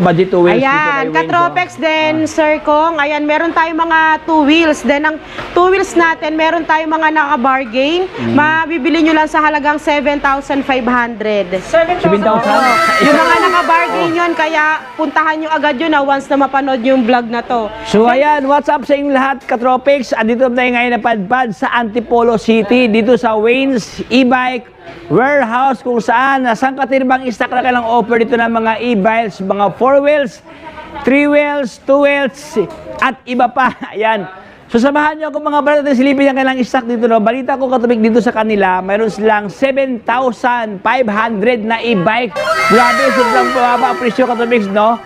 Budget 2 wheels. Ayan, Katropex din, Sir Kong. Ayan, meron tayong mga 2 wheels. Then, ang 2 wheels natin, meron tayong mga naka-bargain. Mabibili nyo lang sa halagang 7,500. 7,000? Yung mga naka-bargain yun, kaya puntahan nyo agad yun once na mapanood yung vlog na to. So ayan, what's up sa inyong lahat, Katropex? Andito tayo ngayon napadpad sa Antipolo City, dito sa Wayne's E-Bike Warehouse, kung saan sangkatirbang stock na kailang offer dito ng mga e-bikes, mga 4 wheels, 3 wheels, 2 wheels, at iba pa. Ayan. So samahan nyo ako mga brad, silipin yung kailang stock dito. No? Balita ko Katropex dito sa kanila, mayroon silang 7,500 na e-bike. Grabe, sobrang pababa ang presyo Katropex, no?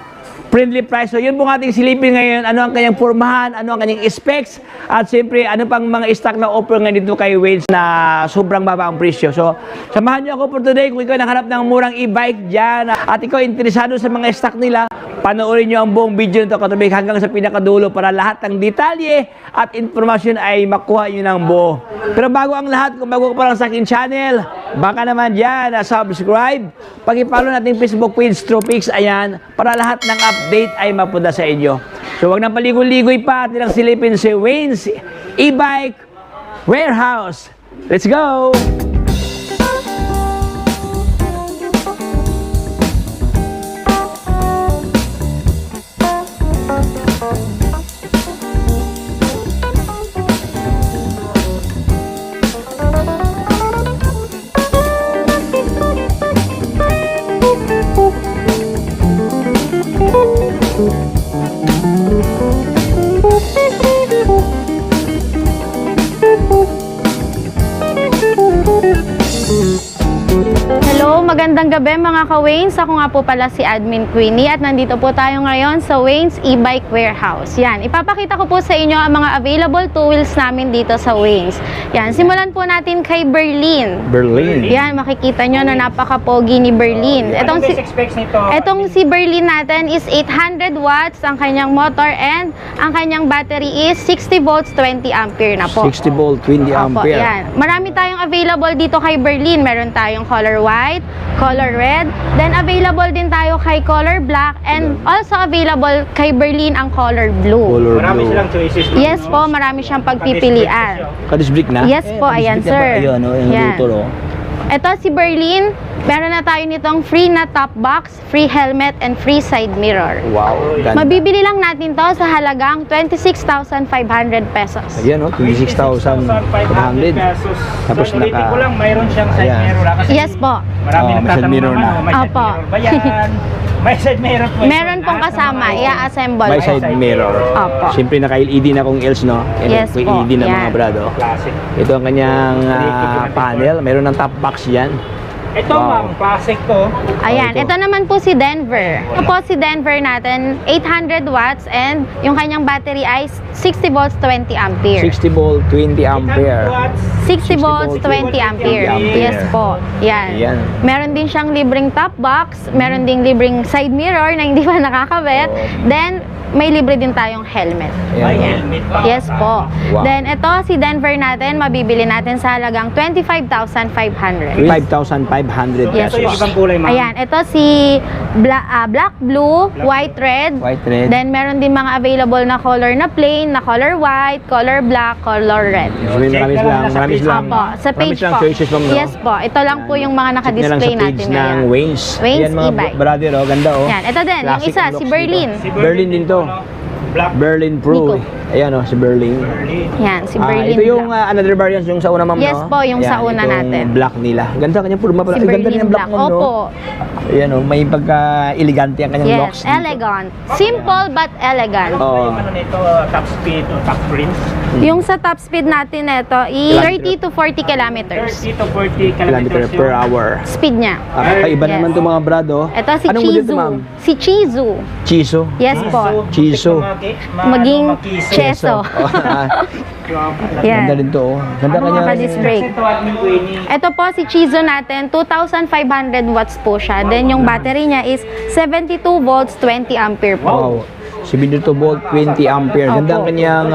Friendly price. So yun po ating silipin ngayon, ano ang kanyang pormahan, ano ang kanyang specs, at siyempre ano pang mga stock na offer ngayon dito kay Wayne's na sobrang baba ang presyo. So samahan niyo ako for today kung ikaw nakahanap ng murang e-bike dyan at ikaw interesado sa mga stock nila, panoorin niyo ang buong video nito Katropex hanggang sa pinakadulo para lahat ng detalye at informasyon ay makuha niyo ng buo. Pero bago ang lahat, kung bago ka pa lang sa akin channel, baka naman dyan subscribe, pag-follow natin Facebook page Tropex, ayan, para lahat ng update ay mapunta sa inyo. So wag nang paligoy-ligoy pa, at nilang silipin si Wayne's E-Bike Warehouse. Let's go! Hello, magandang gabi mga ka-Waynes. Ako nga po pala si Admin Queenie at nandito po tayo ngayon sa Wayne's E-Bike Warehouse. Yan, ipapakita ko po sa inyo ang mga available 2 wheels namin dito sa Wayne's. Yan, simulan po natin kay Berlin. Berlin. Yan, makikita nyo na napaka-pogi ni Berlin. Etong si Berlin natin is 800 watts ang kanyang motor and ang kanyang battery is 60 volts 20 ampere na po. 60 volt, 20 Opo, ampere. yan. Marami tayong available dito kay Berlin. Meron tayong color white, color red, then available din tayo kay color black, and also available kay Berlin ang color blue. Color Marami blue. silang choices. Yes po, marami siyang pagpipilian. Kadisbrick na? Yes po, ayan sir. Ayun, no, yung Yan. motor, oh. Ito si Berlin, meron na tayo nitong free na top box, free helmet, and free side mirror. Wow, ganda. Mabibili lang natin to sa halagang 26,500 pesos. Ayan, no, 26,500. pesos. Tapos So, ulitin naka- ko lang, mayroon siyang side Ayan. mirror. Kasi Yes po. Marami Oh, may side nagtatanong mirror naman, na. may side Opo. mirror ba yan? May side mirror po. Meron pong kasama, i-assemble. May side mirror. Opo. Siyempre naka-LED na kung else, no? Yes po, LED na mga yan. brado. Classic. Ito ang kanyang panel. Meron ng top box yan. Ito Wow. ma'am, classic to. Ayan, ito. ito naman po si Denver. Ito po si Denver natin, 800 watts and yung kanyang battery ay 60 volts 20 ampere. 60 volt, 20 ampere. 60 volts 20 ampere. 20 ampere. Yes po. Yan. Ayan. Meron din siyang libreng top box, meron ding libreng side mirror na hindi pa nakakabit. Oh. Then may libre din tayong helmet. May Ayan. helmet pa. Yes po. Wow. Then ito si Denver natin, mabibili natin sa halagang 25,500. 5,500 Yes Ito yung po. ibang kulay ma'am. Ayan, ito si black, blue, white, red. White, red. Then meron din mga available na color na plain, na color white, color black, color red. Marami silang Opo, sa page po. choices ma'am, no? Yes po, ito lang po yung mga Check nyo lang naka-display sa page natin ng ngayon. Wayne's. Wayne's Ayan mga E-Bike. brother, oh, ganda oh. Yan, ito din, yung Classic isa, looks si dito. Berlin. Si Berlin din to. Black Berlin Pro. Nico. Ayan oh, si Berlin. Yan, si Berlin Ito yung black. another variant yung sa una ma'am, Yes no? po, yung sa una itong natin. black nila. Ganda kanyang purma pala. Si Ay, ganda Berlin yung black black. ma'am, no? Opo. Ayan oh, may pagka-elegante ang kanyang locks Yes, dito. elegant. Simple but elegant. Oo. Yung ano nito, top speed o top prints. Yung sa top speed natin ito, 30 to 40 kilometers. 30 to 40 Kilometer kilometers per hour. Speed niya. Iba Yes. naman itong mga brado. Ito si Anong model to, Chizu. ma'am? Si Chizu. Chiso. Yes po. Chiso. Maging Cheso. Ganda Yan. rin to oh. Ganda Ano kanya. ka-disc brake? Ito po si Chizu natin, 2,500 watts po siya. Then yung battery niya is 72 volts 20 ampere po. Wow. 72 volt, 20 ampere. Ganda ang Opo. kanyang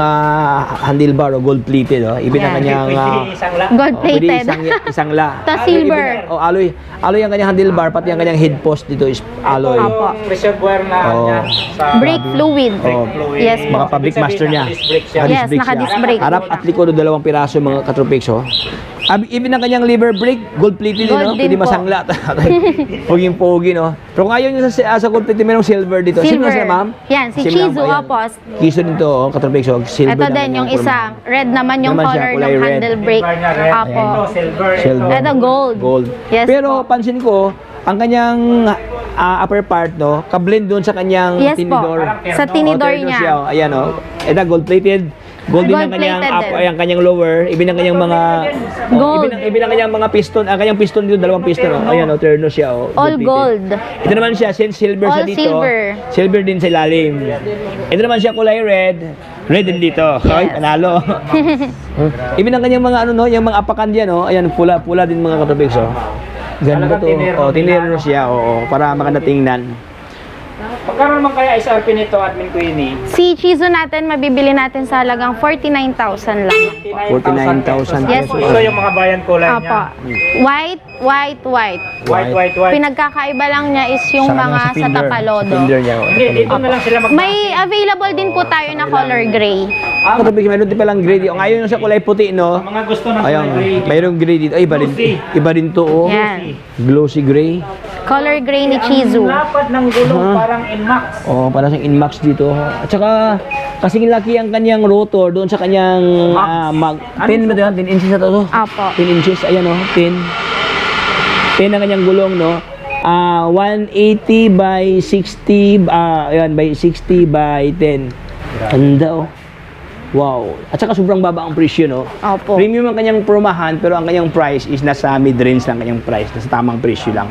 handlebar o gold plated. Oh. Even ang Yan. kanyang Pwede isang lang. Gold pwede plated. isang la. To silver. Oh, alloy. Alloy ang kanyang handlebar, pati ang kanyang head post dito is alloy. Ito Opo. yung reservoir na Oh. niya sa Brake fluid. Oh. Yes po. Mga public Ibig master sabihin, niya. naka-disc brake siya. Naka-disc Yes, brake siya. naka-disc brake. Harap at likod, dalawang piraso mga katropics. Oh. Even ang kanyang liver brake, gold plated din, no? Gold din Pwede po. masangla. Poging-pogi, no? Pero kung ayaw nyo sa gold plated, mayroong silver dito. Sino Silver. sila, ma'am? Yan, si Same lang Chizu, po, ayan. opo. Kiso din to, oh, katropics. Oh. Silver Ito lang din yung kanyang isa. Red naman yung Naman siya, color kulay ng red. handle brake. Silver niya, red. Apo. Ito, silver. Silver. Ito gold. Gold. Yes Pero po. pansin ko, ang kanyang upper part, no, kablend doon sa kanyang Yes po. tinidor. Sa tinidor Terno niya. siya, oh. Ayan, oh. Ito, gold plated. Gold din ang kanyang Gold-plated up, din. ay, ang kanyang lower, ibin ang kanyang mga Gold. ibin ang kanyang mga piston, ang kanyang piston dito, dalawang piston, oh. Ayan, oh, terno siya, oh. All gold-plated. gold. Ito naman siya, since silver siya All dito. silver. Silver din sa ilalim. Ito naman siya kulay red. Red din dito. Ay, panalo. Ibin ang kanyang mga ano no, yung mga apakan diyan, oh. Ayan, pula-pula din mga katropics, oh. Ganda Talagang to. tinero Oh, nila, tinero no? siya, oo, para maganda tingnan. Pagkaroon naman kaya SRP nito, Admin Queenie? Si Chizu natin, mabibili natin sa halagang 49,000 lang. 49,000 Yes, pesos. Ito yung mga bayan kulay Opo. niya. White, white, white. White. Pinagkakaiba lang niya is yung Sa mga kanyang sa fender, tapalodo. sa fender niya, oh. Hindi, dito na lang sila May available din po tayo na color gray. Katropics, mayroon din palang gray dito. Ngayon yung sa kulay puti, no. Mga gusto ng Ayan, kulay gray. mayroong gray dito. Ay, iba rin. Glossy. Iba rin to, oh. Yan. Glossy gray. Color gray ni Ang Chizu. lapad ng gulong parang Inmax. Oh, para sa Inmax dito. At saka, kasing laki ang kanyang rotor doon sa kanyang mag. 10 ba yan? 10 inches na to? Opo. 10 inches, ayan o, 10. 10 ang kanyang gulong, no? 180 by 60, ayan, by 60 by 10. Ganda, oh. Wow. At saka sobrang baba ang presyo, no? Opo. Premium ang kanyang promahan, pero ang kanyang price is nasa mid-range lang kanyang price. Nasa tamang presyo lang.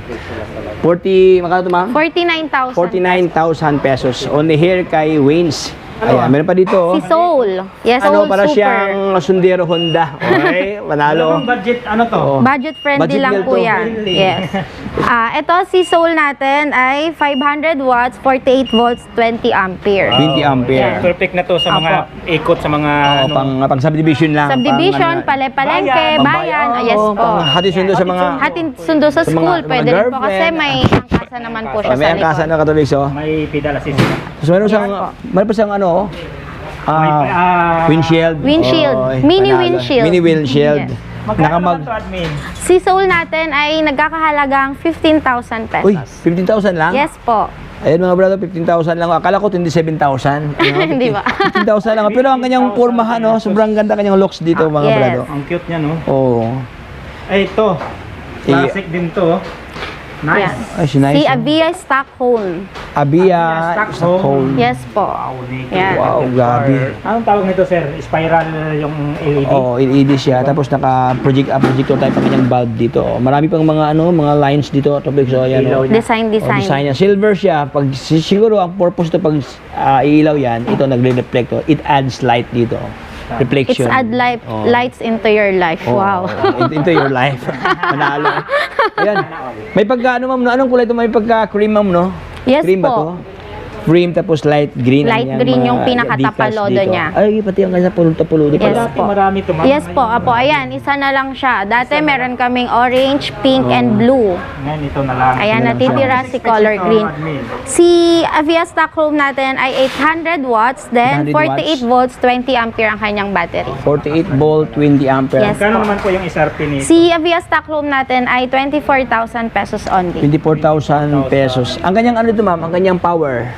40, magkano ito, ma'am? 49,000. 49,000 pesos. Only here kay Wayne's. Ayan, meron pa dito, oh. Si Soul. Yes, Ano, Soul para Super. siyang sundero Honda. Okay, panalo. Anong budget, ano to? Oh. Budget friendly Budget lang meal po to. yan. Yes. Ito si Soul natin ay 500 watts, 48 volts, 20 ampere. 20 ampere. Perfect na to sa mga ikot, sa mga Oo, pang subdivision lang. Subdivision, pang, pale-palengke, bayan, bayan. Yes Oo, po. pang hatid sundo sa mga... Hatid sundo sa Sa mga- school, sa mga pwede rin po kasi girlfriend. may angkasa naman po siya may sa angkasa likod. na katuloy, so. may pedal assist. So, meron pa siyang ano, windshield. Windshield. Oy, Mini panalo. windshield. Mini windshield. Yes. Magkano naman to, Admin? Si Soul natin ay nagkakahalagang 15,000 pesos. Uy, 15,000 lang? Yes po. Ayun mga brother, 15,000 lang. Akala ko 27,000. Hindi ba? 15,000 lang. Pero ang kanyang pormahan, no? Sobrang ganda kanyang looks dito, mga Yes. brother. Ang cute niya, no? Oo. Ay, ito. Classic din to. Nice. Yan. Ay, si nice. Si oh. Avia Stockholm. Abia Stockholm. Stockholm. Yes po. Yan. Wow, grabe. Anong tawag nito, sir? Spiral yung LED? Oo, LED siya. Tapos projector type ang kanyang bulb dito. Marami pang mga mga lines dito. Topic, so ayan. Ilaw Oh. niya. Design. Design niya. Silver siya. Pag siguro ang purpose ito pag iilaw yan, ito nagre-reflect to. It adds light dito. It's Reflection. add Oo. lights into your life. Oo, Wow. into your life. Manalo. Ayan. May pagka ano ma'am, no? Anong kulay ito? May pagka cream ma'am, no? Yes Cream ba po. to? Cream tapos light green. ang Light kanyang green mga yung pinakatapalodo decals dito. niya. Ay, pati ang kanya puluta-puludo Yes pala. Dati po. marami to, ma'am. Yes po. Apo, ayan. Isa na lang siya. Dati meron kaming orange, pink, and blue. Ngayon, ito na lang. Ayan, Yun lang natitira si color Ito, green. Admin. Si Avia Stockholm natin ay 800 watts, then 800 48 volts, 20 ampere ang kanyang battery. 48 volt, 20 ampere. Yes. Magkano naman po yung SRP nito? Si Avia Stockholm natin ay 24,000 pesos only. 24,000 pesos. Ang kanyang ano ito ma'am, ang kanyang power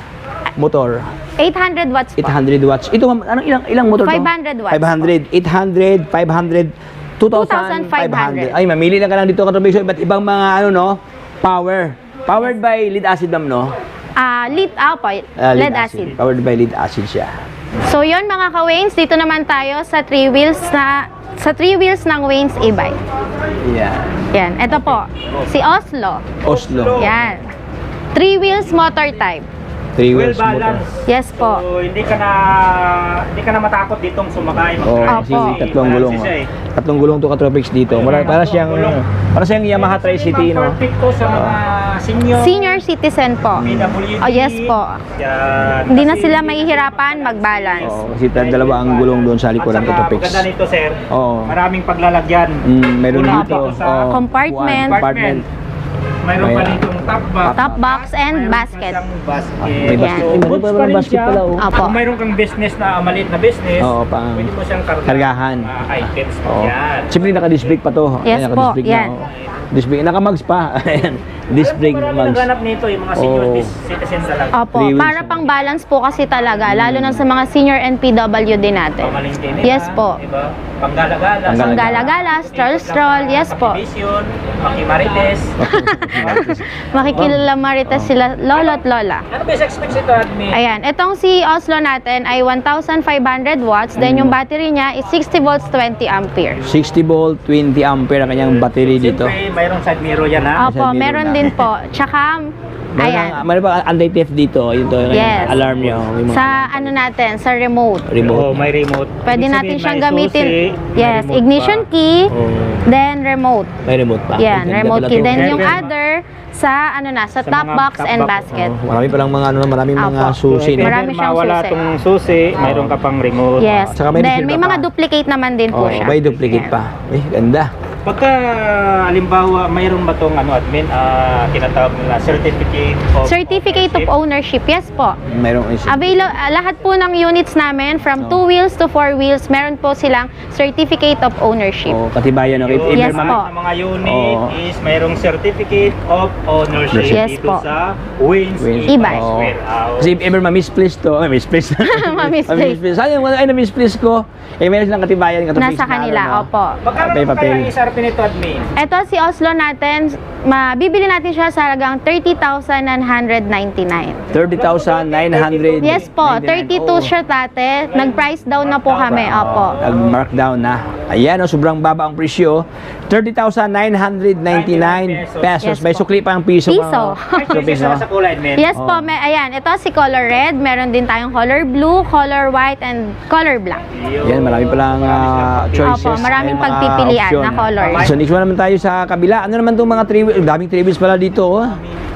motor, 800 watts po. 800 watts. Ito ma'am, anong ilang motor to? 500 watts 500, 800, 500, 2,500. 2,500. Ay, mamili na ka lang dito katubig. So, iba't ibang mga ano no, power. Powered by lead acid ma'am, no? Lead po, lead acid. Powered by lead acid siya. So yun mga ka-Waynes, dito naman tayo sa 3 wheels ng Waynes e-bike. Yeah. Yan, ito po. Si Oslo. Oslo. Yan. 3 wheels motor type. Three well wheels motor. balanced. Yes po. So, hindi ka na matakot ditong sumakay. Oh, Opo. kasi tatlong gulong. Siya, eh. Tatlong gulong to Katropics dito. Para siyang Yamaha Tri-City, no? Perfect to sa mga Senior citizen po. PWD. Oh, yes po. Yan. Hindi na Kasi- sila mahihirapan mag-balance. Oo, kasi dalawa ang gulong doon sa likuran At saka, Katropics. maganda nito, sir. Oo. Maraming paglalagyan. Meron Wala dito. pa to sa oo, compartment. compartment. Mayroon pa May- ditong top box. Top box and Mayroon pa basket. siyang basket. May Yan. basket. Ay, meron pa Goods naman rin basket siya. pala, oh. Opo. Kung mayroon kang business na maliit na business, Oo, pang pwede mo siyang kargahan. mga items. Oo. Yan. Siyempre naka-disc brake pa to. Yes Ayan, po, naka-disc brake yan. Na, oh. Disc brake. Naka-mags pa. Ayan. Disc brake Marami mags. naghanap nito, yung mga senior Oo. citizens talaga. Opo, Three wheels para na. pang balance po kasi talaga, lalo na sa mga senior and PWD natin. Pamalingki nila, Yes po. Diba? Panggala-gala. Panggala-gala, stroll-stroll, yes po. Activation, makimarites. Makikilala marites sila lolo't lola. Ano ba yung specs ito, admin? Ayan, itong si Oslo natin ay 1,500 watts, then yung battery niya is 60 volts, 20 ampere. 60 volt, 20 ampere ang kanyang battery dito. Siyempre, mayroong side mirror yan, ha? Opo, Side mirror meron na. din po. Tsaka, ayan, Meron pa anti-theft dito. Ito, Yes. alarm niyo. May mga sa ano natin, sa remote. remote. Oo, may remote. Pwede Ibig natin sabihin, siyang may gamitin. susi, may Yes, remote ignition pa. key, Oh, then remote. may remote pa. Yan, Ganda remote pala key. to. Then yung Kaya- other sa ano na, sa Sa top mga box top and box. basket. Oh, marami palang mga maraming mga Apo. susi. No? Marami siyang mawala susi. tong susi, mayroon ka pang remote. Yes. Saka may Then reserva may pa. mga duplicate naman din po Oh, siya. may duplicate Yan. pa. Eh, ganda. Pagka, halimbawa, mayroon ba tong admin, tinatawag nila Certificate of ownership, yes po. Mayroong isa. Lahat po ng units namin from 2 wheels to 4 wheels, meron po silang certificate of ownership. Oh, katibayan. Okay. Yung Yes lahat po. ng mga unit Oo. is mayroong certificate of ownership Yes dito po. sa Wayne's Wayne's. E-bike. Oo. Warehouse. Kasi if ever ma-misplace to, misplace. Ma-misplace. Sayang, ay na-misplace ko. Eh, meron silang katibayan. Nasa kanila, opo. Magkano Papel, naman kaya papel. ang SRP nito, admin? Ito si Oslo natin, mabibili natin siya sa halagang 30,999. 30,900. Yes po, 32 siya dati. Nag-price down na po kami, opo. Nag-markdown na. Ayan, oh, sobrang baba ang presyo. 30,999 pesos. Yes May po. sukli pa ang piso. Piso. Ay, choices na sa kulay, admin. Yes po, Oh. ayan, ito si color red, meron din tayong color blue, color white, and color black. Yan, marami palang choices. Opo, maraming May mga pagpipilian option. na color. So, next one naman tayo sa kabila. Ano naman itong mga 3 wheels? Daming 3 wheels pala dito. Oh. Sa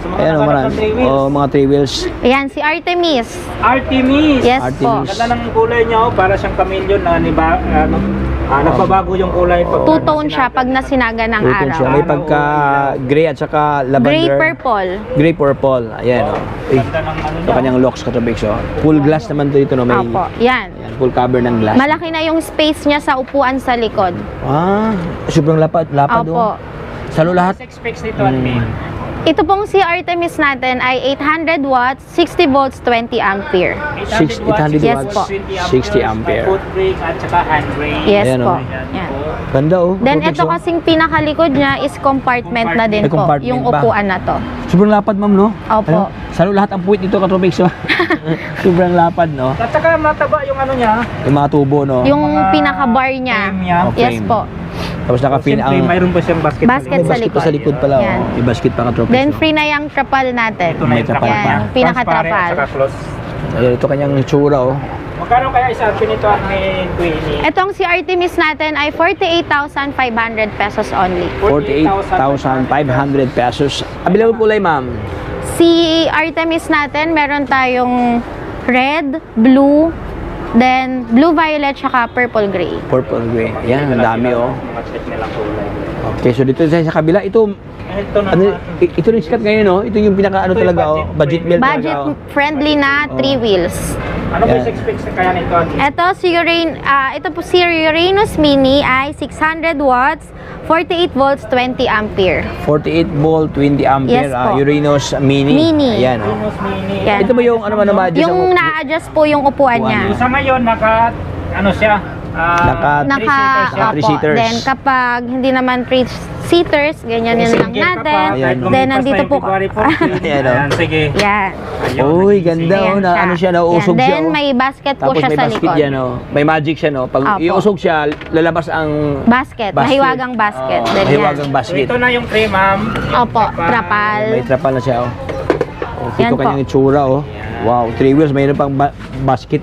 mga Ayan, oh, naghanap marami. ng 3 wheels. Oh, mga 3 wheels. Ayan, si Artemis. Artemis. Yes po. Artemis. Ganda ng kulay niya, oh, para siyang chameleon na nagbabago yung kulay. Pag Two-tone siya pag nasinaga ng Tutong siya. araw. May pagka gray at saka Gray lavender. purple. Gray purple. Ayan, oh. Eh, Ganda ng ano ito niya. kanyang locks Katropics, oh. Full glass naman to dito, no? May, Opo, yan. ayan, full cover ng glass. Malaki na yung space niya sa upuan sa likod. Ah, sobrang lapad Opo. oh. Salo lahat. 6 specs nito, admin. Ito pong si Artemis natin ay 800 watts, 60 volts, 20 ampere. 800 Yes watts, po. 60 ampere. May foot brake at saka hand brake. Yes Ayan, po. oh. Yan. Ganda, oh. Then Katropics, ito oh. kasing pinakalikod niya is compartment na din May po, compartment yung ba? upuan na to. Sobrang lapad, ma'am, no? Opo. Salo lahat ang puwit dito, Katropics, oh. Sobrang lapad, no? At saka mataba yung ano niya. Yung mga tubo, no? Yung mga pinaka-bar niya. frame niya. Okay. Yes po. Tapos naka-pin Siyempre, ang... mayroon pa siyang basket. Basket May sa basket pa likod. sa likod pala, Yan. oh. May basket pa, Katropics, Then oh. free na yung trapal natin. Ito na May yung trapal trapal. pa. Yan, pinaka-trapal. Transparent at saka close. Ayan, ito kanyang itsura, oh. Magkano kaya SRP nito, admin, Queenie? Etong si Artemis natin ay 48,500 pesos only. 48,500 pesos. Available kulay, ma'am. Si Artemis natin, meron tayong red, blue, then blue-violet, tsaka purple-gray. Purple gray. Ayan, ang dami, oh. Mga check nilang kulay. Okay, so dito sa kabila, ito, Ito na. ano, ito rin sikat ngayon, no? Ito yung pinaka, ano Ito yung talaga, oh. Budget budget meal talaga, oh. Budget-friendly na 3 wheels. Ano ba Yan. yung specs na kaya nito, admin? Ito po si Uranus Mini ay 600 watts, 48 volts, 20 ampere. 48 volt, 20 ampere, Yes po. Uranus Mini. Mini. Ayan, oh. Venus Mini. Yan. Ito ba yung, ano man naman, Yung na-adjust po yung upuan niya. Sa ngayon, ano siya? Naka- three seaters siya. Three Opo. seaters. Then kapag hindi naman 3 seaters, ganyan yun lang Single ka natin. pa, kahit Ayan. Then lumipas nandito na yung po. February 14. Ayan, oh. Ayan, sige. Yan. Ayun, Uy, naging ganda, sige. oh. Na, ano siya, nausog Yan. siya, Then oh. may basket po Tapos siya may sa basket likod. yan, oh. May magic siya, no? Pag Opo. iusog siya, lalabas ang Basket. Mahiwagang basket. Oh, Then yan. mahiwagang So, basket. ito na yung frame, ma'am. Yung Opo, trapal. May trapal na siya, oh. Yan Ito po. kanyang itsura, oh. Wow, 3 wheels. Mayroon pang basket.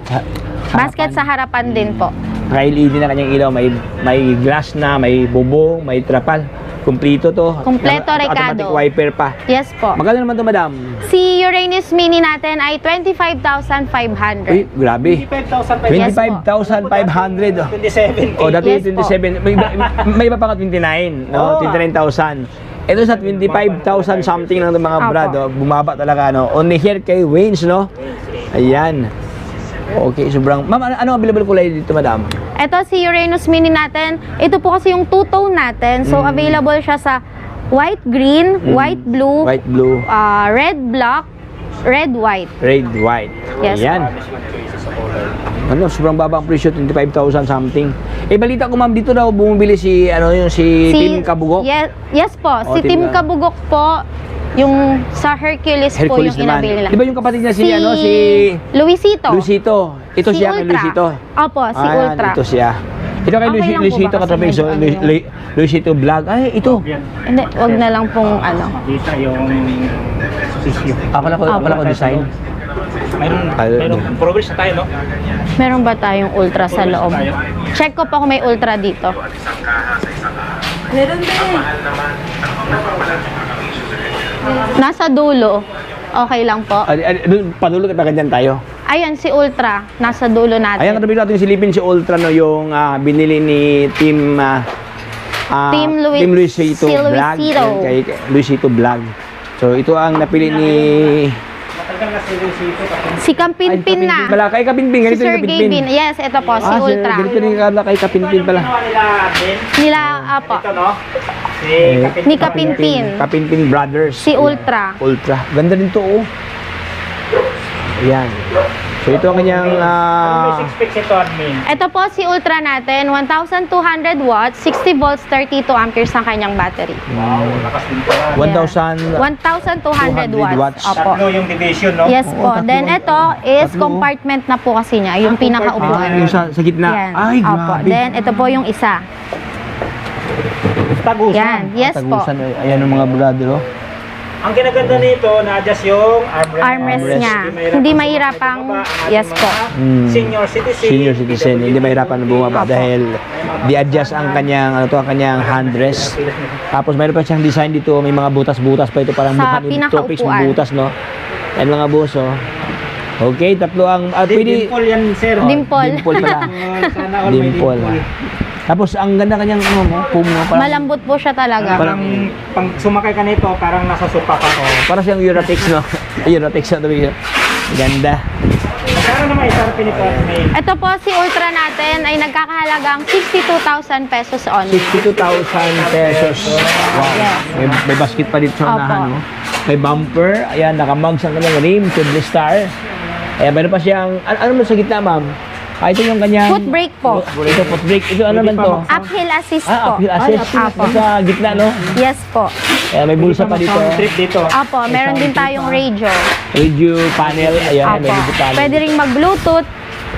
Basket sa harapan din po. Naka-LED na kanyang ilaw. May glass na, may bubong, may trapal. Kumpleto to. Kumpleto, Automatic Ricardo. wiper pa. Yes po. Magkano naman to, madam? Si Uranus Mini natin ay 25,500. Uy, grabe. 25,500. 25,500. 27K. Oh, dati Yes po. 27. May iba pa nga 29. No? Oo. 29,000. Ito sa 25,000 something lang ng mga Apo. brad. Oh. Bumaba talaga, no? Only here kay Waynes, no? Ayan. Okay, sobrang... Ma'am, ano available kulay dito, madam? Ito si Uranus Mini natin. Ito po kasi yung two-tone natin. So, available siya sa white green, white blue, White, blue, red black, red white. red, white. Yes. Ayan. Ano, sobrang babang presyo, 25,000 something. Eh, balita ko, ma'am, dito daw bumibili si, Team Kabugok. Yes po. Oh, Si Team Team Kabugok po, yung sa Hercules, po Hercules yung naman. inabili nila. Di ba yung kapatid niya si Luisito. Luisito. Ito Si siya kay Ultra. Luisito. Opo, si Ayan, Ultra. ito siya. Ito kay Okay lang po Luisito ba? Kasi Katrapig. So, medyo ano yung- Luisito Vlog. Ay, ito. Hindi, wag na lang pong ano. Dito yung issue. Akala ko design. Mayroon progress na tayo, no? Meron ba tayong Ultra sa loob? Check ko pa kung may Ultra dito. Nasa dulo. Okay lang po. Padulot pa ganyan tayo. Ayan, si Ultra. Nasa dulo natin. Ayan, katabi natin silipin si Ultra, no, yung binili ni Team Luisito si Vlog. Luisito. Kay Luisito Vlog. So, ito ang napili ni... Matagal na si Luisito. Si Kampinpin na. Pala, kay Kapinpin. Si Ganito Sir yung Kapinpin. Gavin. Yes, ito po, si Ultra. Ganito rin kay Kapinpin pala. Ginawa nila din. Nila, apo. Ito, no? Si Kapit. Ni Kapinpin. Kapinpin Brothers. Si Ultra. Ultra. Ganda rin to, oh. Ayan. So, ito ang kanyang... Ano may 6 specs ito, admin? Ito po si Ultra natin, 1,200 watts, 60 volts, 32 amperes ang kanyang battery. Wow, lakas din pala. 1,000... 1,200 watts. watts. Opo. Tatlo yung division, no? Yes po. tatlo. Then ito is Tatlo. compartment na po kasi niya, yung pinakaupuan. yung sa gitna. Yan. Ay, Opo. grabe. Then ito po yung isa. Tagusan. Yan. Yes po. Tagusan, ayan ang mga brother, oh. Ang kinaganda nito, na-adjust yung Armrest niya. Hindi mahirapang, yes po. Senior citizen. Senior citizen, hindi mahirapan na bumaba Opo. dahil di-adjust ang kanyang, ang kanyang handrest. Tapos mayroon pa siyang design dito, may mga butas-butas pa ito, parang Sa mukha ni pinakaupuan. topics, may butas, no? Yan mga boss, oh. Okay, tatlo ang, pwede, Dimple yan, sir. Dimple. dimple pala. Sana all may Dimple. Tapos ang ganda kanyang, foam, no? Parang, Malambot po siya talaga. Parang pag sumakay ka nito, parang nasa sopa ka. parang siyang Eurotex, no? Eurotex na ito. Ganda. Magkano naman isarapin nito, admin? Ito po si Ultra natin ay nagkakahalagang 62,000 pesos only. 62,000 pesos. Wow. Yes. May basket pa dito sa Opo. unahan, no? May bumper. Ayan, nakamugs ang kanyang rim, tubeless star. Ayan, mayroon pa siyang, ano mo sa gitna, ma'am? Ito yung kanyang... Foot brake po. Ito, foot brake. Ito, ano naman to? Uphill assist po. Uphill assist. Apo. Sa gitna, no? Yes po. Ayan, may bulsa pa dito. Trip dito. Apo, meron din tayong radio. Radio panel. Ayan, may Apo. radio panel. Pwede ring mag-Bluetooth.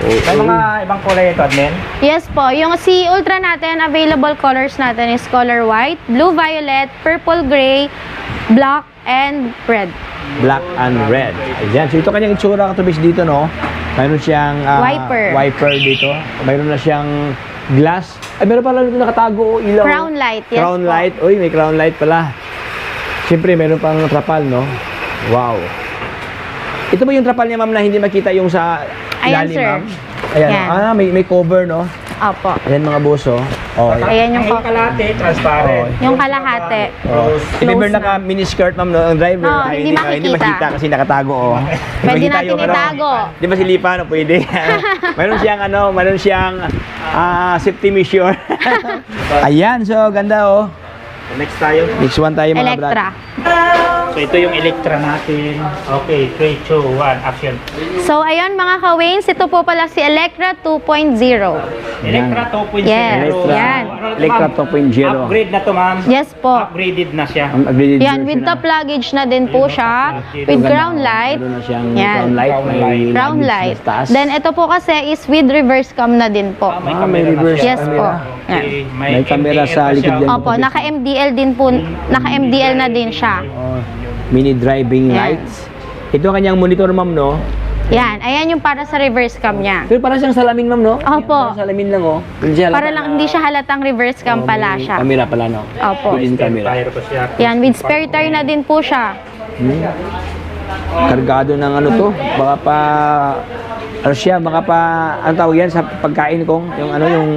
May mga ibang kulay ito, admin. Yes po. Yung si Ultra natin, available colors natin is color white, blue violet, purple gray, black, and red. Black and red. Ayan. So, ito kanyang itsura katubis dito, no? Mayroon siyang wiper dito. Mayroon na siyang glass. Ay, meron pala nakatago, ilaw. Crown light, yes Crown po. light. Uy, may crown light pala. Siyempre, meron pang trapal, no? Wow. Ito ba yung trapal niya, ma'am, na hindi makita yung sa Ayan, ilalim, sir. ma'am? Ayan. Yan. May cover, no? Opo. Ayan, mga boso. Oh, Ayan yung Ang kalate, transparent. Yung kalahati. Oh. If ever Close na. naka-miniskirt, ma'am, no, ang driver, Oo, ay, hindi hindi makikita. makita kasi nakatago, oh. Pwede Makita natin yung, ano, itago. Di ba si Lipa, no? Pwede. mayroon siyang safety measure. Ayan, so ganda, oh. Next tayo. Next one tayo, mga Electra. So ito yung Electra natin. Okay, 3, 2, 1, action. So, ayun mga ka-Waynes, ito po pala si Electra 2.0. Electra 2.0. Yes, yan. Electra 2.0. Upgrade na to, ma'am. Yes po. Upgraded na siya. Ang upgraded Yan, with version top luggage na din po siya. With ground light. Meron na siyang Yan. ground light. May Ground luggage light. sa taas. Then, ito po kasi is with reverse cam na din po. may camera na reverse siya. Yes po. Okay, May camera MDL sa pa likod siya. yan. Opo, naka-MDL din po. Naka-MDL na din siya. Mini driving Yan. lights. Ito ang kanyang monitor, ma'am, no? Yan, ayan yung para sa reverse cam niya. Pero parang siyang salamin, ma'am, no? Opo. Parang salamin lang, oh. Hindi siya Para halata lang na- hindi siya halatang reverse cam Oh, pala may siya. Camera pala, no? Opo. Hidden camera. Tire pa siya. Yan, with spare tire na din po siya. Kargado ng ano to, baka pa ano siya, baka pa ang tawag yan sa pagkain kong yung ano yung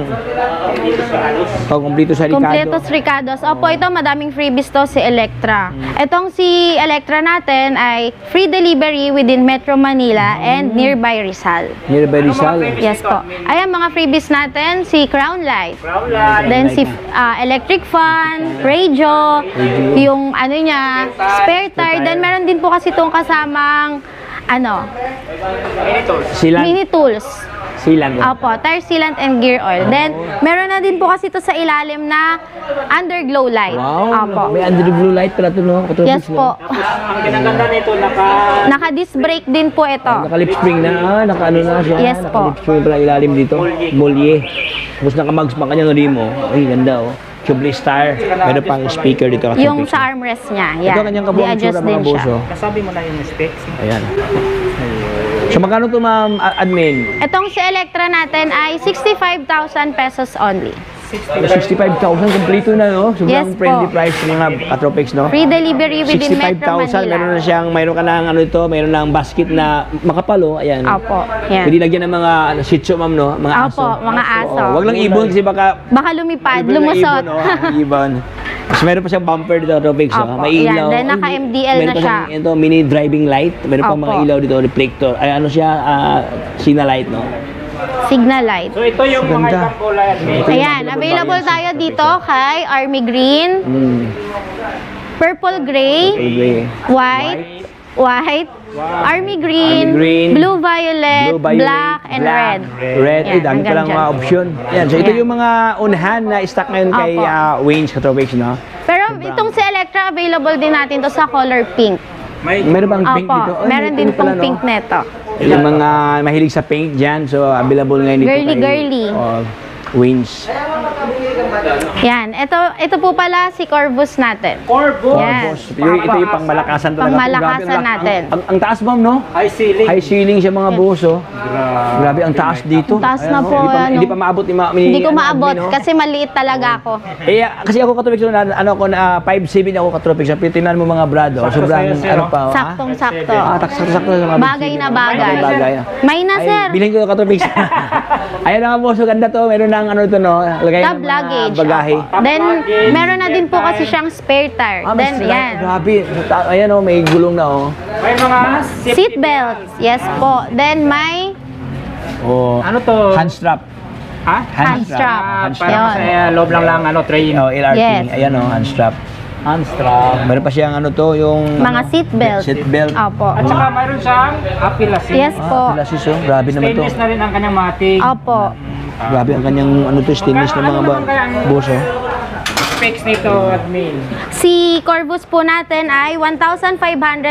kompleto sa Ricardo. Completos Ricardos. Opo, ito madaming freebies to si Electra. Itong si Electra natin ay free delivery within Metro Manila and nearby Rizal. Nearby Rizal. Yes po. Ayan mga freebies natin, si Crown Light. Crown Light. Then si electric fan, radio, yung ano niya, spare tire. Then meron din po kasi itong kasamang Silang. mini tools. Silang. Opo, tire sealant and gear oil. Then meron na din po kasi ito sa ilalim na underglow light. Wow. Opo. May under blue light pala to, no? Katropics, Yes po. Tapos, ang kinaganda nito, Naka-disc brake din po ito. Naka-lip spring na, naka-ano na siya. Yes po. Naka-lip spring pala ilalim dito. Molye. Tapos naka-mugs pa kanyang limo. Ay, ganda, oh. Tubeless tire. Meron pang speaker dito. Yung Katropics. sa armrest niya. Yan. Ito kanyang kabuang Di-adjust tsura, din mga siya. boso. nasabi mo na yung specs. Ayan. So, magkano to, ma'am, admin? Itong si Electra natin ay 65,000 pesos only. 65,000, kompleto na, no? Sobrang Yes po. friendly price ng mga Katropics, no? Free delivery within Metro 65,000, meron na Manila. siyang, mayroon ka ng ano ito, mayroon ng basket na makapalo, ayan. Opo, yan. Pwede lagyan ng mga shih tzu, ma'am, no? Mga aso. Opo, mga aso. Oo, wag lang ibon kasi baka Baka lumipad, ibon na lumusot. ibon, oh, ang ibon. Tapos meron pa siyang bumper dito, Katropics, oh. Opo, May yan. ilaw. Then, naka-MDL Meron na pa siya. siyang ito, mini driving light. Meron pa Opo. mga ilaw dito, reflector. Ay, ano siya, signal light, no? Signal light. So, ito yung mga Ganda. ibang kulay. admin. Ayan, available tayo dito kay Army Green, Purple Gray, Okay. White, Army Green, Army Green, Blue Violet, Blue, violet, Black, and Red. Red, Yan, dami hanggang palang dyan. mga option. Yan, so ito Yan. yung mga unahan na stock ngayon kay Opo. Wayne's Katropics, no? Pero itong si Electra, available din natin to sa color pink. Meron bang pink dito? Opo, Ay, meron may din pink pala, pong no? pink neto. Yung mga mahilig sa pink dyan, so available ngayon dito Girly, kay girly. Wayne's. Yan, ito po pala si Corvus natin. Corvo. Yan. Boss, ito yung pangmalakasan talaga. Pangmalakasan Grabe, natin. Ang taas, ma'am, no? High ceiling. High ceiling siya mga boso. Grabe, ang taas dito. Taas Ayan, na no? po, Hindi ano. pa maabot ni Hindi ko ano, maabot admin, no? kasi maliit talaga ako. Eh, kasi ako Katropics, ano ko na 5'7" ako Katropics. Pero tingnan mo mga brado, Sakto sobrang sa'yo, sir, ano oh. pa, ha? Saktong-sakto. Sakto sa mga Bagay na bagay. Bagay. May na, sir. Bilhin ko Katropics. Ayan na nga po, so ganda to. Meron ng ano to, no? Lagay Top ng mga luggage. bagahe. Then, meron na din po kasi siyang spare tire. Ah, may Then, sila. yan. Grabe. Ayan, oh, may gulong na, oh. May mga Seat belts. Yes po. Then, may Oh. Ano to? Hand strap. Ha? hand strap. Parang Yun. sa loob lang ano, train. Oh, LRT. Yes. Ayan, oh, hand strap. Hand strap. Meron pa siyang ano to, yung Mga seat belt. Seat belt. Opo. At saka mayroon siyang apilasin. Yes po. Pilasis, oh. Grabe naman to. Stainless na rin ang kanyang mating. Opo. Grabe ang kanyang ano to, stainless na mga buso. Specs nito, admin. Si Corvus po natin ay 1,500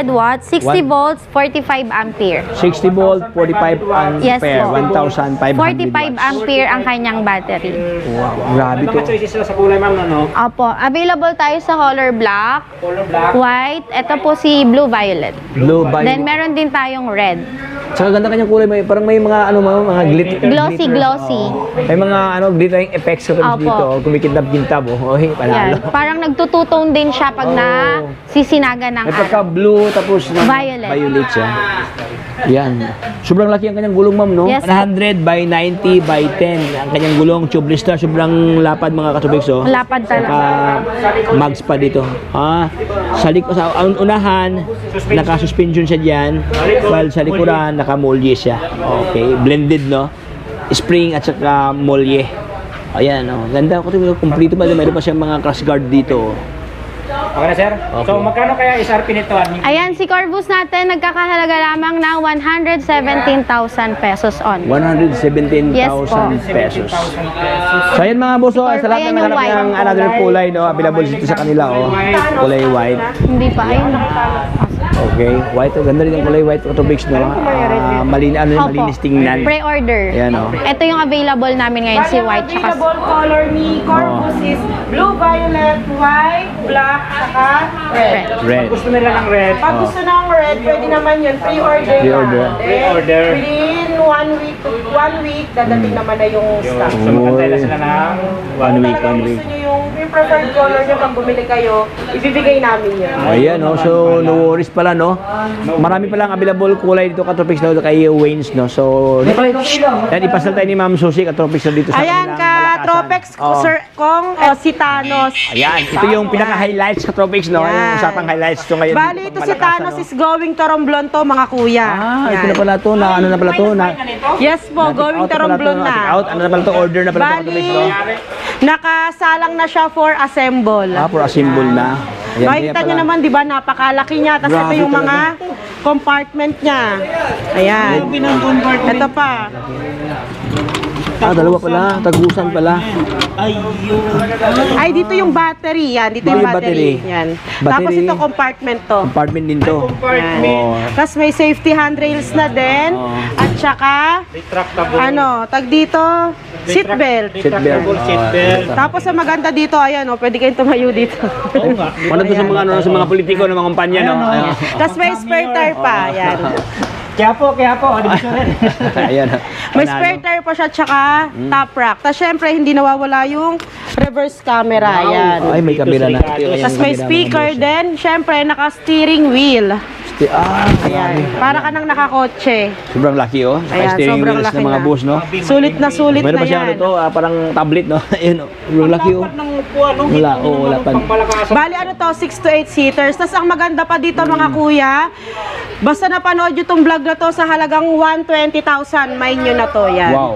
watts, 60 One- volts, 45 ampere. 60 volt, 45 Yes ampere, po. 1,500 45 watts. ampere ang kanyang battery. Wow, grabe to. Mga choices sila sa kulay, ma'am, no? Opo. Available tayo sa color black, Color black. white, ito po si blue violet. Blue by. Then meron din tayong red. Saka ganda kanyang kulay, parang may mga ano mga glitter. Glossy, glossy. May mga ano glittering effects sa Opo. dito, kumikintab-kintab, oh. Oy, Yan. panalo. Parang nagtututone din siya pag na sisinaga ng May araw. pagka-blue tapos Violet. violet siya. Yan. Sobrang laki ang kanyang gulong, ma'am, no? Yes. 100 by 90 by 10. Ang kanyang gulong, tubeless na, sobrang lapad mga Katropics, oh. Lapad talaga. Mags pa dito. Sa ang unahan, naka-suspension siya diyan, while sa likuran, naka-molye siya. Okay, blended, no? Spring at saka molye. Ayan, oh. Ganda ko ito, kompleto pa. Mayroon pa siyang mga crash guard dito. Okay na, sir? Okay. So, magkano kaya SRP nito, admin? Ayan, si Corvus natin nagkakahalaga lamang ng 117,000 pesos on. 117,000 Yes po. pesos. 7,000 pesos. So ayan mga boso, sa lahat Ayan ng yung naghanap white. ng another kulay, no, available dito sa kanila, oh. Kulay white. Hindi pa, ayun. Okay, white. Oh, ganda rin yung kulay white Katropics, no. Malinis tingnan. Pre-order. Ayan, oh. Ito yung available namin ngayon, si white. Tsaka Available color ni Corvus is blue, violet, white, black, at tsaka red. Red. Gusto nila ng red. Pag gusto ng red, pwede naman yun. Pre-order Pre-order. lang. Then, Pre-order. within 1 week, dadating naman na yung stock. So magkantay na sila ng One week, Talagang one week. gusto nyo yung preferred color nyo pag bumili kayo, ibibigay namin yun. Ayan, no? So, no worries pala, no? Marami palang available kulay dito, Katropics, no? Kay Wayne's, no? So, yan, ipasal tayo ni Ma'am Susie, Katropics, no? Dito sa Ayan, kanilang ka Malakasan. Tropex, Oo. Sir Kong, si Thanos. Ayan, ito yung pinaka-highlights, Katropics, no? Yan. Yung usapang highlights to ngayon. Bali, dito ito pang si Malakasan, Thanos no? is going to Romblon to, mga kuya. Ah, ito Yan. na pala to, na ano na pala to, na... Yes po, going to Romblon na. Out, ano na pala to, order na pala to, Bali, Katropics, no? nakasalang na siya for assemble. Ah, for a symbol na. Ayan, Makikita kaya nyo pala. naman, di ba, napakalaki niya. Tapos ito Grabe yung mga compartment niya. Ayan. Ito pa. Ah, dalawa pala, tagusan pala. Ay, dito yung battery. Yan, dito Dito yung yung battery. battery. Yan. Battery. Tapos ito compartment to. Compartment din to. Yan. Oh. Tapos may safety handrails na din. Oo. At saka, Retractable. tag dito, seatbelt. Retractable Seatbelt. seatbelt. Tapos ang maganda dito, ayan, pwede kayong tumayo dito. Oo nga. Ano to sa mga, ano, sa mga politiko ng mga kumpanya, no? Ayan. Tapos may spare tire pa. Ayan. Kaya po. Division rin. Ayan. May Panalo. spare tire pa siya, tsaka top rack. Tapos syempre, hindi nawawala yung reverse camera. Ayan. Ay, may camera na. Ito yung Ayan, Tapos may camera, speaker mga boss. din. Syempre, naka-steering wheel. Ah, Ayan. Para ka nang nakakotse. sobrang laki, oh. Ayan, Steering sobrang wheels laki ng mga na. boss, no? Sulit na Meron pa siya, ano yan. to, parang tablet, no? Ayun, oh. Sobrang laki, oh. Dapat ng upuan, no? Wala, oo, wala pa. Pangmalakasan. Bali, ano to, 6 to 8 seaters. Tapos ang maganda pa dito, mga kuya, basta napanood nyo tong vlog na to sa halagang 120,000, may nyo na to. Yan. Wow.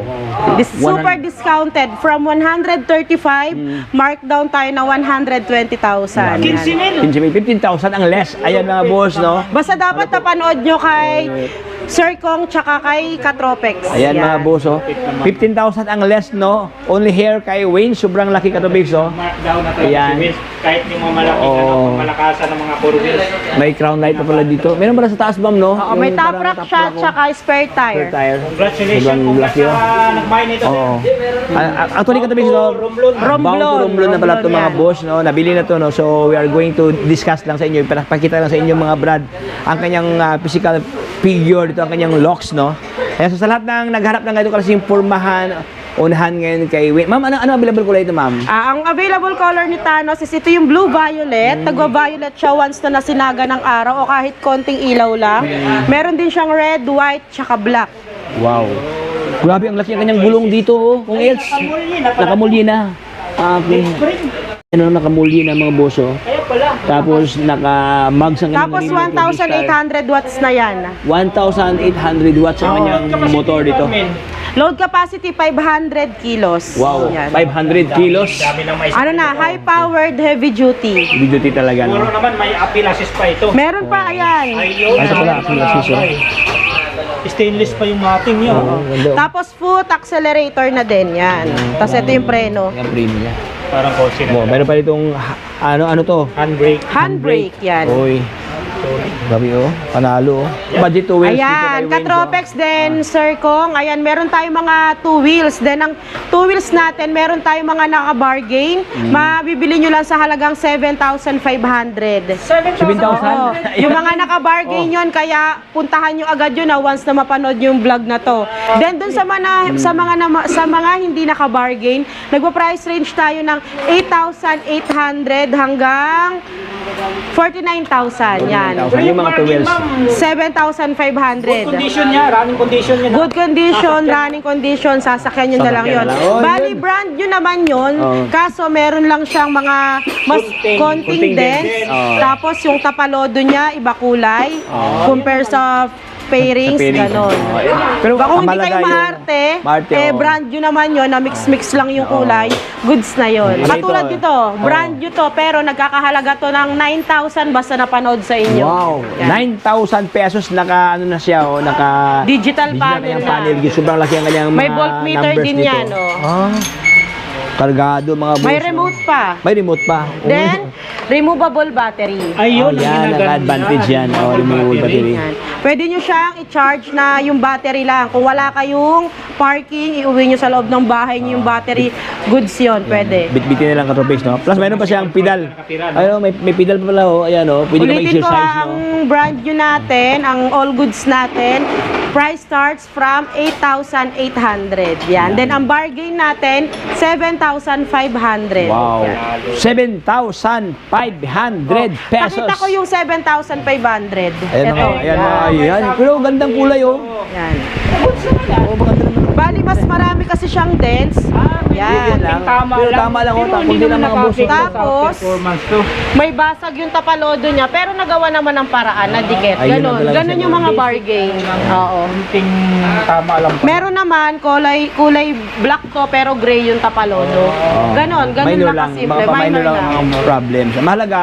Super discounted. From 135, markdown tayo na 120,000. Yan. 15,000 ang less. Ayan, mga boss, no? Basta dapat napanood nyo kay Sir Kong tsaka kay Katropex. Ayan, mga boss, oh. 15,000 ang less, no? Only here kay Wayne, sobrang laki, Katropics, oh. Markdown na talaga Ayan. si Vince. Kahit yung mga malaki, Oo. malakasan ng mga 4 wheels. May crown light pa pala dito. Meron pala sa taas, ma'am, no? Oo, may Yung top parang rack top siya rack, oh. tsaka spare tire. Spare tire. Congratulations. Sobrang Congrats laki, oh. sa nag-mine nito. Oo. Actually, Katropics, no? Romblon. Romblon. Bound to Romblon na pala ito, mga yan. boss, no? Nabili na to, no? So, we are going to discuss lang sa inyo, pakita lang sa inyo, mga brad, ang kanyang physical figure dito, ang kanyang locks, no? Kaya so, sa lahat ng nagharap ng ganito kasing pormahan, unahan ngayon kay Wayne. Ma'am, ano available ko ito, ma'am? Ang available color ni Thanos is ito yung blue-violet. Tagwa-violet siya once na nasinaga ng araw o kahit konting ilaw lang. Meron din siyang red, white, tsaka black. Wow. Grabe, ang laki ang kanyang gulong dito, oh. Kung else, nakamulye na. Okay. Ano, nakamulye na, mga boss, oh. Kaya pala. Tapos, naka-mugs ang Tapos kanyang 1,800 watts na yan. 1,800 watts ang kanyang motor dito. Load capacity 500 kilos. Wow, Yan. 500 kilos. Dami ng mais. Ano na, high-powered heavy duty. Duty talaga, no? Puro naman may appeal assist pa ito. Meron pa, ayan. Ayun. Ay, ito pala, appeal assist, oh. Stainless pa yung mating niya. Oo, ganda, oh. Tapos foot accelerator na din, yan. Tapos ito yung preno. Ang premium niya. Parang kotse Wow, na. meron pa ditong, ano to? Handbrake. Handbrake, yan. Uy. Grabe, oh. Panalo, oh. Budget to wheels. Ayan, Katropex din, Sir Kong. Ayan, meron tayong mga 2 wheels. Then, ang 2 wheels natin, meron tayong mga naka-bargain. Mabibili nyo lang sa halagang 7,500. 7,000? Oo. Yung mga naka-bargain yun, kaya puntahan nyo agad yun once na mapanood yung vlog na to. Then, dun sa mga hindi naka-bargain, nagpa-price range tayo ng 8,800 hanggang 49,000. Yan. Yung mga 2 wheels. 7,500. Condition niya, running condition niya. Good condition, running condition, sasakyan nyo na lang yun. Sasakyan na lang. Oh, Bali, yun. brand nyo naman yun, Oh. kaso meron lang siyang mga mas Konting konting dents. Oh. Tapos yung tapalodo niya, iba kulay. Compare sa pairings, Sa pairings. ganon. Oh, pero Baka kung ang hindi kayo mahalaga yung- maharte, Maharte, oh. brand nyo naman yun, na mix-mix lang yung kulay, goods na yun. Ano Katulad ito? dito, brand nyo to, pero nagkakahalaga to ng 9,000 basta napanood sa inyo. Wow. Yan. 9,000 pesos naka, ano na siya, oh, naka... Digital panel kanyang na. panel. Sobrang laki ang kanyang May mga voltmeter numbers din dito. yan, oh. Ah. Kargado, mga boss. May oh. remote pa. May remote pa. Then, removable battery. Ayun, Oh, yan, naka-advantage yan. Oh, removable battery. Yan. Pwede nyo siyang i-charge na yung battery lang. Kung wala kayong parking, iuwi nyo sa loob ng bahay nyo yung battery, goods yun, pwede. Bit-bitin na lang katropics, no? Plus, mayroon pa siyang pedal. Ayun, may pedal pa pala, oh. Ayan, oh. Pwede ka Ulitin ko mag-exercise, ang no? brand new natin, ang all goods natin. Price starts from 8,800. Yan. Then ang bargain natin, 7,500. Wow. Yan. 7,500 pesos. Pakita ko yung 7,500. Ayan, Ito. ayan, ayan. Pero gandang kulay, oh. Yan. Oh, maganda naman. Bali, mas marami kasi siyang dents. Yan. Yan lang. Pero tama lang, oh. Kung di lang mga buso. Tapos, performance to. may basag yung tapalodo niya, pero nagawa naman ng paraan na dikit. Ayun Ganon. ang talaga Ganon siya. yung mga bargain. Oo. Kunting tama lang pa. Meron naman, kulay black to, pero gray yung tapalodo. Oh. Ganon Minor lang lang. kasimple. Minor Minor lang lang. ang problems. Mahalaga,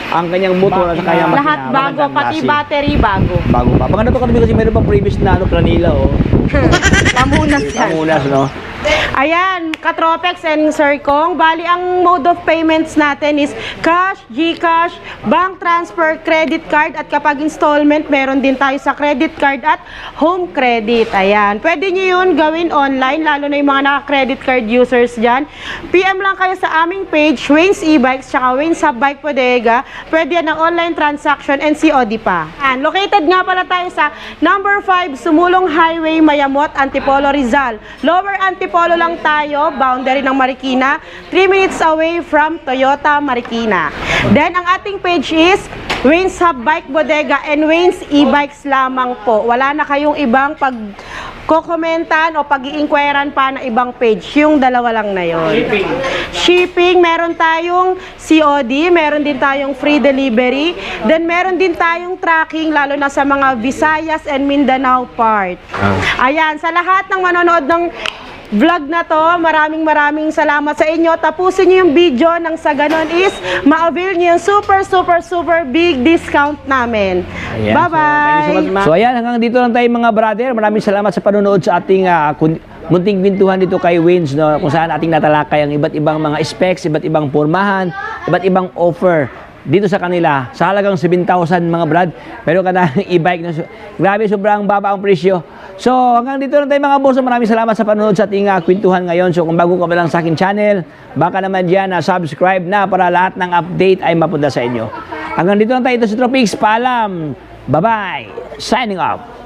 ang kanyang motor at kanyang makina. Lahat bago, magandang pati klase. battery bago. Bago pa. Pag ano pa kami kasi meron pa previous na planila, oh. Pamunas yan. Pamunas, no? Ayan, Katropex and Sir Kong. Bali, ang mode of payments natin is cash, GCash, bank transfer, credit card, at kapag installment, meron din tayo sa credit card at home credit. Ayan, pwede nyo yun gawin online, lalo na yung mga naka-credit card users dyan. PM lang kayo sa aming page, Wayne's E-Bikes, tsaka Wayne's Hub Bike Bodega. Pwede yan ng online transaction and COD pa. Ayan, located nga pala tayo sa number 5, Sumulong Highway, Mayamot, Antipolo, Rizal. Lower Antipolo lang tayo, boundary ng Marikina, 3 minutes away from Toyota Marikina. Then, ang ating page is Wayne's Hub Bike Bodega and Wayne's E-Bikes lamang po. Wala na kayong ibang pag-kokomentan o pag-i-inquiran pa na ibang page. Yung dalawa lang na yun. Shipping, meron tayong COD, meron din tayong free delivery, then meron din tayong tracking, lalo na sa mga Visayas and Mindanao part. Ayan, sa lahat ng manonood ng vlog na to, maraming salamat sa inyo. Tapusin nyo yung video nang sa ganon is ma-avail nyo yung super big discount namin. Ayan. Bye-bye! So, thank you so much, ma'am. So ayan, hanggang dito lang tayo mga brother. Maraming salamat sa panonood sa ating munting kwentuhan dito kay Wayne's, no, kung saan ating natalakay ang iba't ibang mga specs, iba't ibang pormahan, iba't ibang offer dito sa kanila sa halagang 7,000 mga brad. Pero kanang e-bike na grabe, sobrang baba ang presyo. So hanggang dito lang tayo mga boss. Maraming salamat sa panonood sa ating kwentuhan ngayon. So kung bago ka pa lang sa akin channel, baka naman dyan na subscribe na para lahat ng update ay mapunta sa inyo. Hanggang dito lang tayo. Ito si Tropix. Paalam. Bye-bye. Signing off.